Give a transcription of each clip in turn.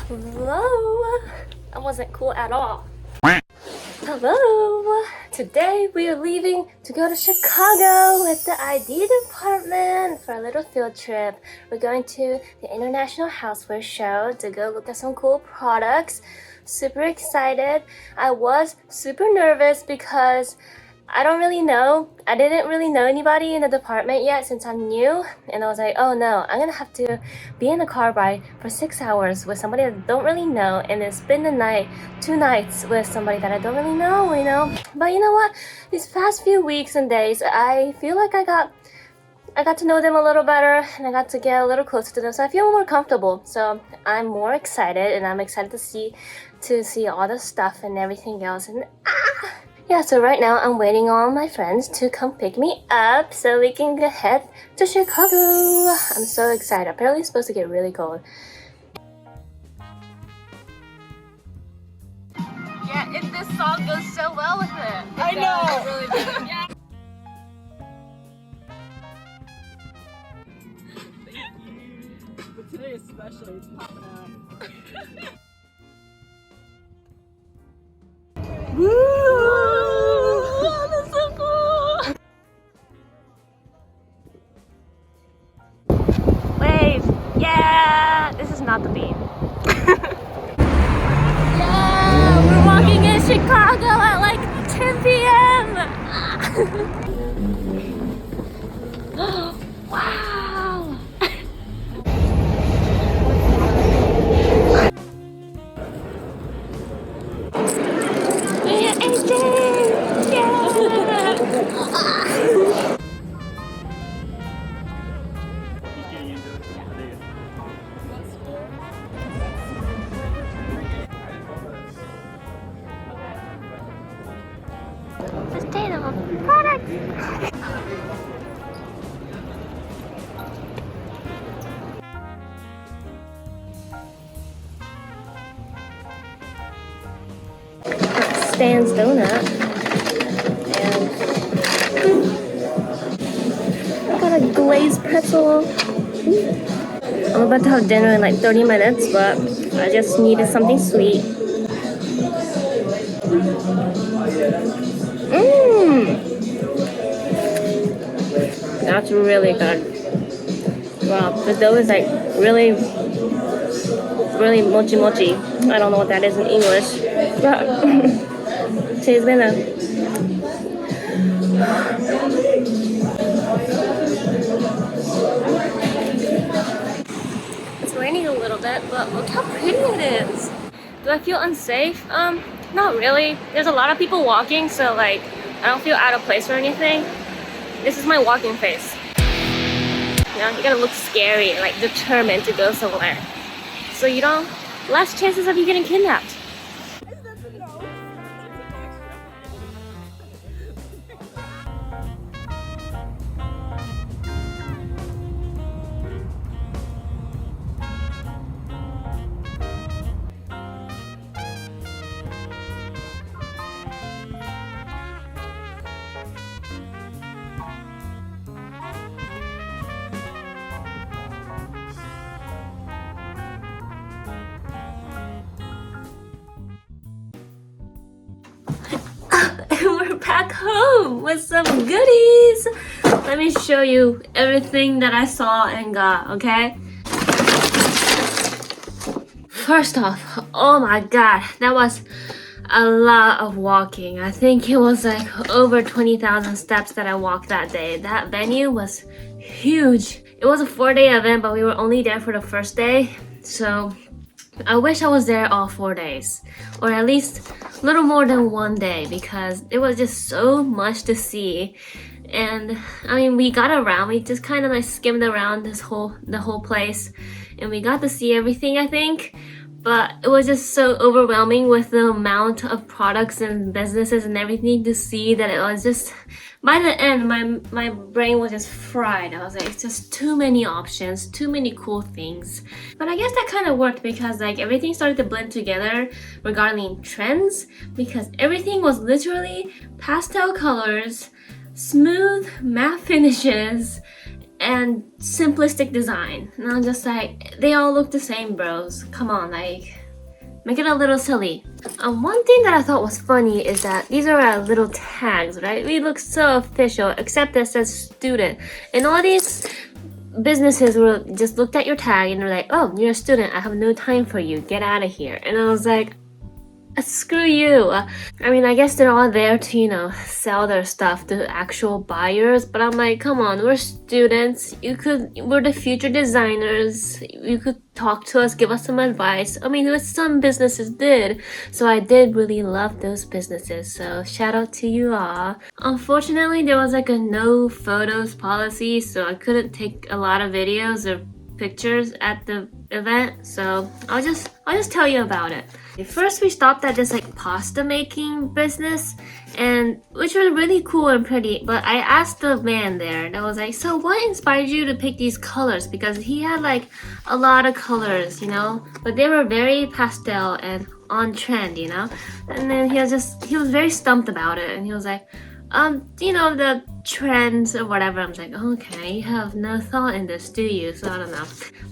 Hello. That wasn't cool at all. Hello. Today we are leaving to go to Chicago with the ID department for a little field trip. We're going to the International Houseware Show to go look at some cool products. Super excited. I was super nervous because I didn't really know anybody in the department yet since I'm new, and I was like, oh no, I'm gonna have to be in a car ride for 6 hours with somebody that I don't really know and then spend the night, 2 nights with somebody that I don't really know, you know? But you know what? These past few weeks and days, I feel like I got to know them a little better and I got to get a little closer to them, so I feel more comfortable. So I'm more excited, and I'm excited to see all the stuff and everything else. And yeah, so right now I'm waiting on my friends to come pick me up so we can head to Chicago. I'm so excited. Apparently it's supposed to get really cold. Yeah, and this song goes so well with it. I know. It really does. Yeah. But today especially, it's popping out. Woo! Oh, that's so cool! Wave! Yeah! This is not the beam. Yeah! We're walking in Chicago at like 10 p.m. Wow! Yeah, AJ! Yeah! Sustainable products! Stan's donut, and I got a glazed pretzel. I'm about to have dinner in like 30 minutes, but I just needed something sweet. That's really good. Wow, the dough is like really mochi mochi. I don't know what that is in English, but tastes better. It's raining a little bit, but look how pretty it is. Do I feel unsafe? Not really. There's a lot of people walking, so like I don't feel out of place or anything. This is my walking face. You know, you gotta look scary and like determined to go somewhere. So you don't, less chances of you getting kidnapped. We're back home with some goodies. Let me show you everything that I saw and got, okay? First off, oh my god, that was a lot of walking. I think it was like over 20,000 steps that I walked that day. That venue was huge. It was a 4-day event, but we were only there for the first day. So I wish I was there all 4 days, or at least a little more than 1 day, because it was just so much to see. And I mean, we got around, we just kind of like skimmed around the whole place, and we got to see everything, I think. But it was just so overwhelming with the amount of products and businesses and everything to see that it was just, by the end, my brain was just fried. I was like, it's just too many options, too many cool things. But I guess that kind of worked because like everything started to blend together regarding trends, because everything was literally pastel colors, smooth matte finishes, and simplistic design. And I'm just like, they all look the same, bros. Come on, like, make it a little silly. One thing that I thought was funny is that these are our little tags, right? We look so official, except that says student. And all these businesses were just looked at your tag and were like, oh, you're a student, I have no time for you, get out of here. And I was like, screw you. I mean, I guess they're all there to, you know, sell their stuff to actual buyers, but I'm like, come on, we're students. We're the future designers. You could talk to us, give us some advice. I mean, what some businesses did. So I did really love those businesses. So shout out to you all. Unfortunately, there was like a no photos policy, so I couldn't take a lot of videos or pictures at the event. So I'll just tell you about it. First, we stopped at this like pasta making business, and which was really cool and pretty. But I asked the man there, and I was like, "So, what inspired you to pick these colors?" Because he had like a lot of colors, you know, but they were very pastel and on trend, you know. And then he was very stumped about it, and he was like, you know, the trends or whatever. I'm like, okay, you have no thought in this, do you? So I don't know.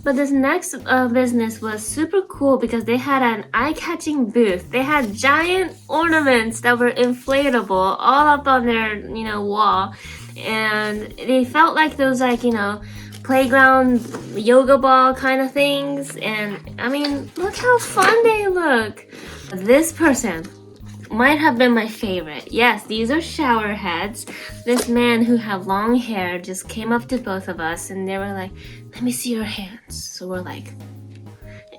But this next business was super cool because they had an eye-catching booth. They had giant ornaments that were inflatable all up on their, you know, wall. And they felt like those, like, you know, playground yoga ball kind of things. And I mean, look how fun they look. This person might have been my favorite. Yes, these are shower heads. This man who had long hair just came up to both of us and they were like, let me see your hands. So we're like,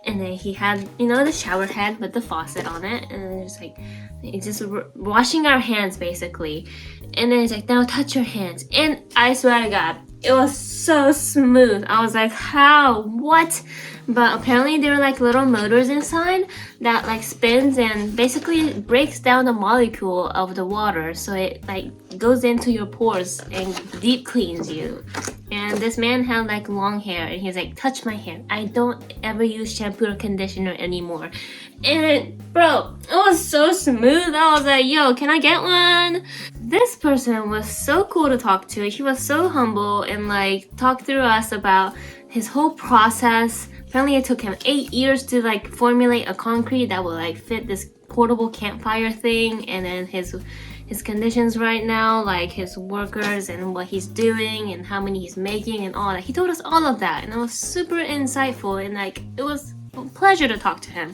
and then he had, you know, the shower head with the faucet on it, and it's like, it's just washing our hands basically. And then it's like, now touch your hands. And I swear to God, it was so smooth. I was like, how? What? But apparently there were like little motors inside that like spins and basically breaks down the molecule of the water, so it like goes into your pores and deep cleans you. And this man had like long hair and he's like, touch my hair. I don't ever use shampoo or conditioner anymore. And bro, it was so smooth. I was like, yo, can I get one? This person was so cool to talk to. He was so humble and like talked through us about his whole process. Apparently it took him 8 years to like formulate a concrete that would like fit this portable campfire thing, and then his conditions right now, like his workers and what he's doing and how many he's making and all that. He told us all of that, and it was super insightful, and like it was a pleasure to talk to him.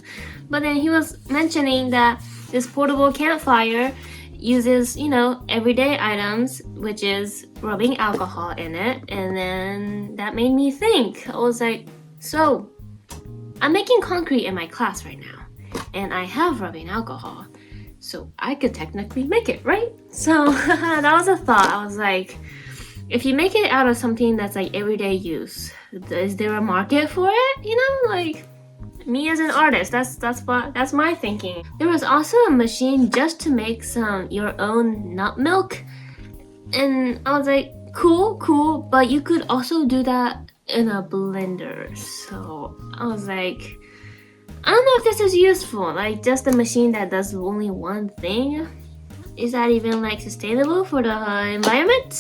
But then he was mentioning that this portable campfire uses, you know, everyday items, which is rubbing alcohol in it. And then that made me think. I was like, so I'm making concrete in my class right now, and I have rubbing alcohol, so I could technically make it, right? So that was a thought. I was like, if you make it out of something that's like everyday use, is there a market for it? You know, like me as an artist, that's my thinking. There was also a machine just to make your own nut milk, and I was like, cool, but you could also do that in a blender. So I was like, I don't know if this is useful, like just a machine that does only one thing. Is that even like sustainable for the environment?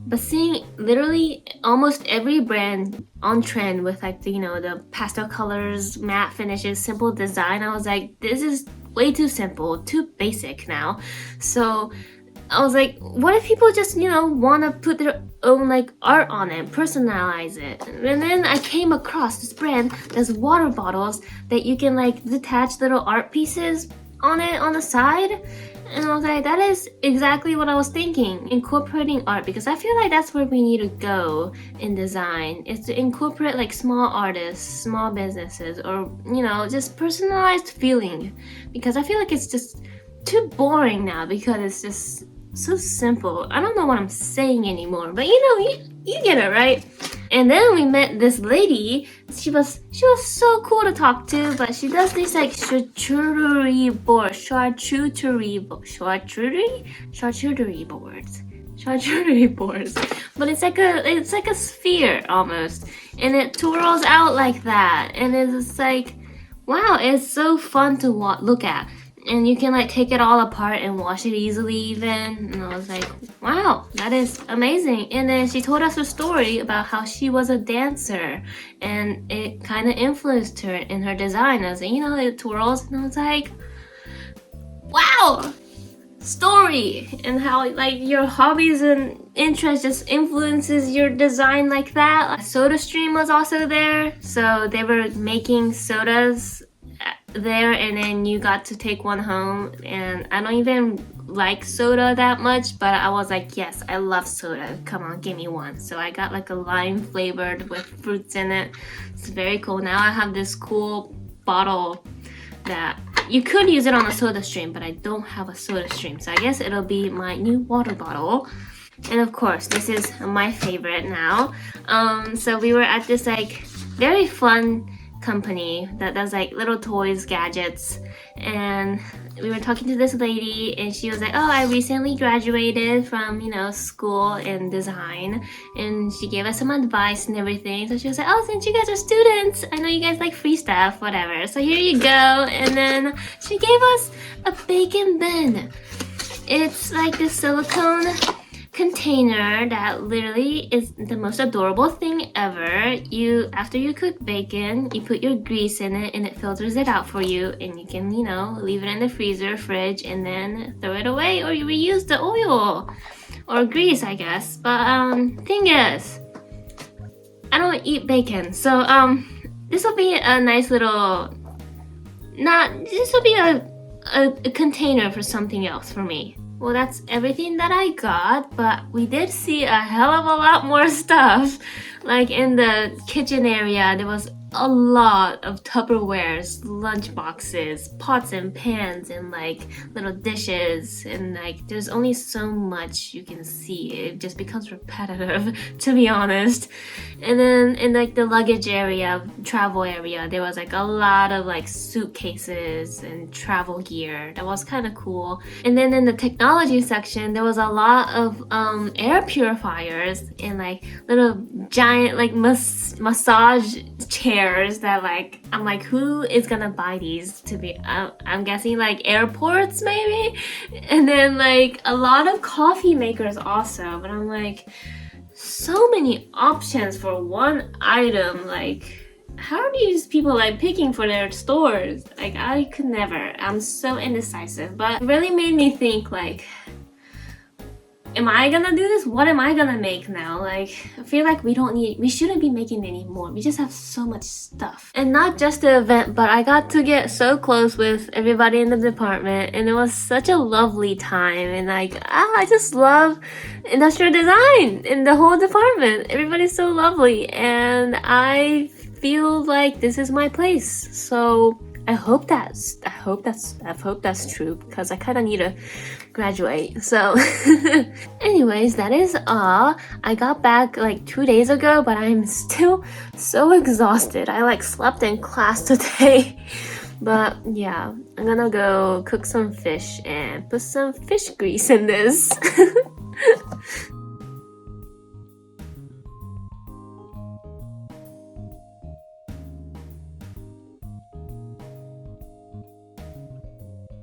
But seeing literally almost every brand on trend with like the, you know, the pastel colors, matte finishes, simple design, I was like, this is way too simple, too basic now. So I was like, what if people just, you know, want to put their own like art on it, personalize it? And then I came across this brand that's water bottles that you can like detach little art pieces on it on the side. And I was like, that is exactly what I was thinking, incorporating art, because I feel like that's where we need to go in design, is to incorporate like small artists, small businesses, or, you know, just personalized feeling, because I feel like it's just too boring now because it's just so simple. I don't know what I'm saying anymore, but you know, you get it, right? And then we met this lady. She was so cool to talk to, but she does these like charcuterie boards, but it's like a sphere almost, and it twirls out like that, and it's like, wow, it's so fun to look at. and you can like take it all apart and wash it easily even. And I was like, wow, that is amazing. And then she told us a story about how she was a dancer and it kind of influenced her in her design. I was like, you know, it twirls, and I was like, wow, story, and how like your hobbies and interests just influences your design like that. SodaStream was also there, so they were making sodas there, and then you got to take one home. And I don't even like soda that much, but I was like, yes, I love soda, come on, give me one. So I got like a lime flavored with fruits in it. It's very cool. Now I have this cool bottle that you could use it on a SodaStream, but I don't have a SodaStream, so I guess it'll be my new water bottle. And of course, this is my favorite now. So we were at this like very fun company that does like little toys, gadgets, and we were talking to this lady, and she was like, oh, I recently graduated from, you know, school in design, and she gave us some advice and everything. So she was like, oh, since you guys are students, I know you guys like free stuff, whatever, so here you go. And then she gave us a bacon bin. It's like this silicone container that literally is the most adorable thing ever. After you cook bacon, you put your grease in it and it filters it out for you, and you can, you know, leave it in the freezer, fridge, and then throw it away, or you reuse the oil or grease, I guess. But thing is, I don't eat bacon, so this will be a nice little, this will be a container for something else for me. Well, that's everything that I got, but we did see a hell of a lot more stuff. Like in the kitchen area, there was a lot of Tupperwares, lunch boxes, pots and pans, and like little dishes, and like there's only so much you can see. It just becomes repetitive, to be honest. And then in like the luggage area, travel area, there was like a lot of like suitcases and travel gear. That was kind of cool. And then in the technology section, there was a lot of air purifiers and like little giant like massage chairs that like, I'm like, who is gonna buy these? To be I'm guessing like airports maybe. And then like a lot of coffee makers also, but I'm like, so many options for one item. Like, how are these people like picking for their stores? Like, I could never. I'm so indecisive. But it really made me think, like, am I gonna do this? What am I gonna make now? Like, I feel like we shouldn't be making any more. We just have so much stuff. And not just the event, but I got to get so close with everybody in the department, and it was such a lovely time. And like, I just love industrial design in the whole department. Everybody's so lovely, and I feel like this is my place. So I hope that's true, because I kind of need to graduate. So anyways, that is all. I got back like 2 days ago, but I'm still so exhausted. I like slept in class today. But yeah, I'm gonna go cook some fish and put some fish grease in this.